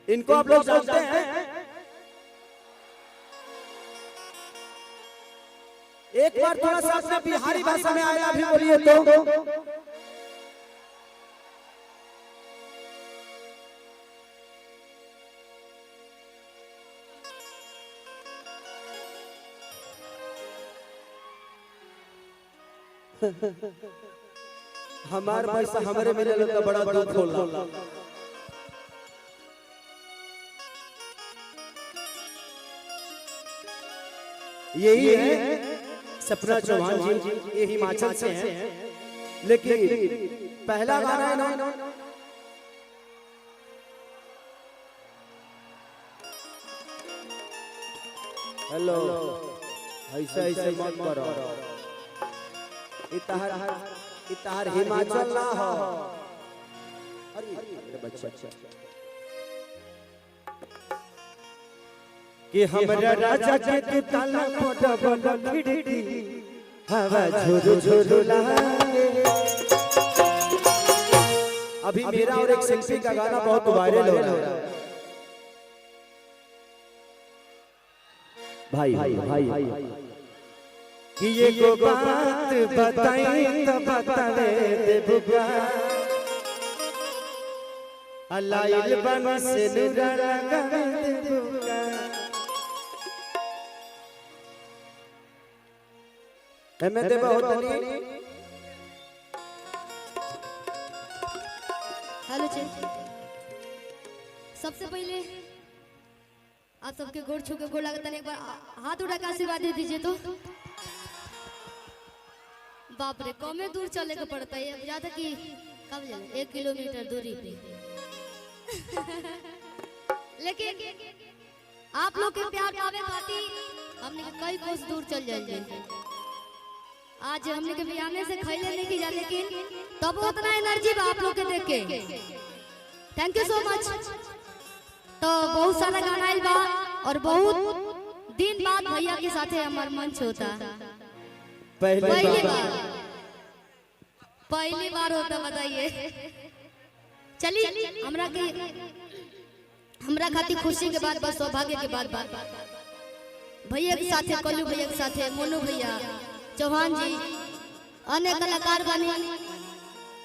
इनको आप लोग जानते हैं। एक बार थोड़ा सा अपना बिहारी भाषा में आया भी बोलिए तो। हमारे पैसा हमारे मिले तो बड़ा दुख होला। यही है सपना चौहान जी, ये हिमाचल से हैं, लेकिन पहला गाना है ना। हेलो, ऐसा ऐसे मत करो, इतार हिमाचल ना हो। अरे बच्चा कि हमरा राजा के तू ताला पोटा बल खिड़की हवा झुरु झुरु लागे। अभी मेरा और एक शिल्पी का गाना बहुत वायरल हो रहा है। भाई भाई भाई कि ये को बात बताई तो बतावे दे बुगा अलाइल बन से नुरा लगावे दे बुगा। मैं ते बहुत नहीं। हेलो जी, सबसे पहले आप सबके गोड़ छू के गोड़ लगता है। एक बार हाथ उठा के आशीर्वाद दे दीजिए तो। बाप रे, कमे दूर चले के पड़ता है। अब ज्यादा कि कब जाए 1 किलोमीटर दूरी पे। लेकिन आप लोग के प्यार पावे खातिर हमने कई कोस दूर चल जाएंगे। आज हमने के बियाने से खैले नहीं की जा, लेकिन तब उतना एनर्जी बा आप लोग के देख के। Thank you so much. तो बहुत सारा गाना आइल बा और बहुत दिन बाद भैया के साथे हमार मंच होता। पहली बार होता, बताइए। चलिए, हमरा खातिर खुशी के बाद, बस सौभाग्य के बाद भैया के साथे, कल्लू भैया के साथे, मोनू भैया, चौहान जी, अन्य कलाकार बने,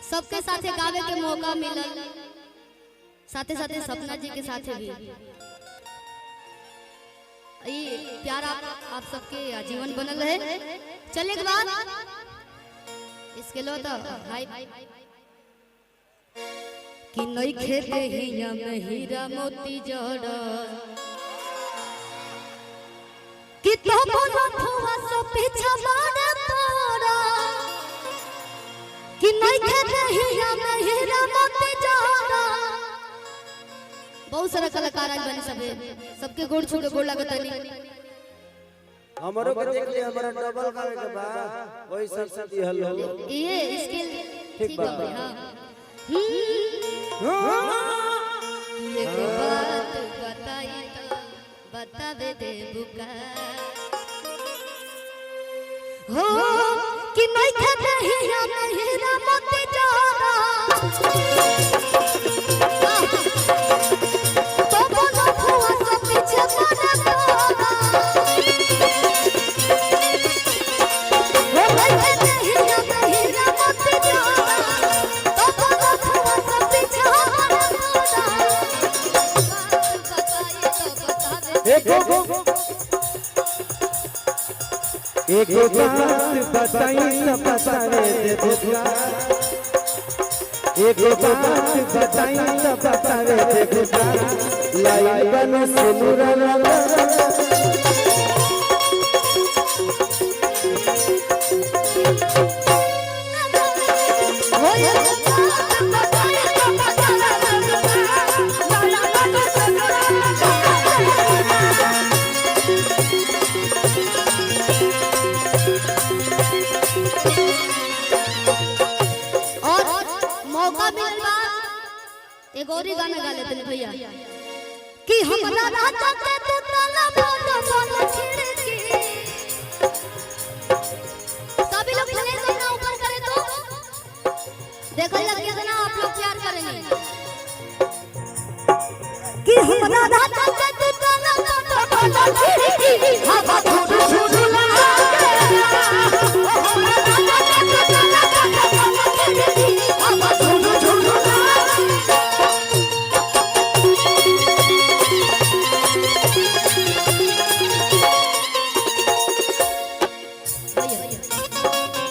सबके साथे गावे के मौका मिलल। साथे साथे सपना जी के साथे भी ये प्यार आप सबके जीवन बनल रहे। चले के बाद इसके लो तो भाई कि नई खेते हिया में हीरा मोती जड़ कि तो बोलो थोड़ा सा पीछा मारे तोरा कि नहीं खेते हिया में हीरा मोती जड़। बहुत सारा कलाकार आज बने, सबके गोड़ छू के गोड़ लगता नहीं। हमरो के देख ले, हमरा डबल करे के बा ओई सब से हल्लो ये स्किल ठीक बा। हां, ये को बात बताई तो बतावे दे बुका हो कि नहीं खेते हिया में हीरा मोती जड़। एक बात बताई न बतावे दे बुगा, एक बात बताई न बतावे दे बुगा, लाई बन से नुरा लगा। एक और ही गाना गा लेते हैं भैया कि हमरा राजा के तू ताला बोल खिड़की। सभी लोग चले जाना ऊपर करे तो देखो लग कितना आप लोग प्यार करेंगे कि हमरा राजा से तू तना तना खिड़की हवा झुझु झुझु लागे हमरा राजा से तू तना तना खिड़की हवा झुझु झुझु लागे भैया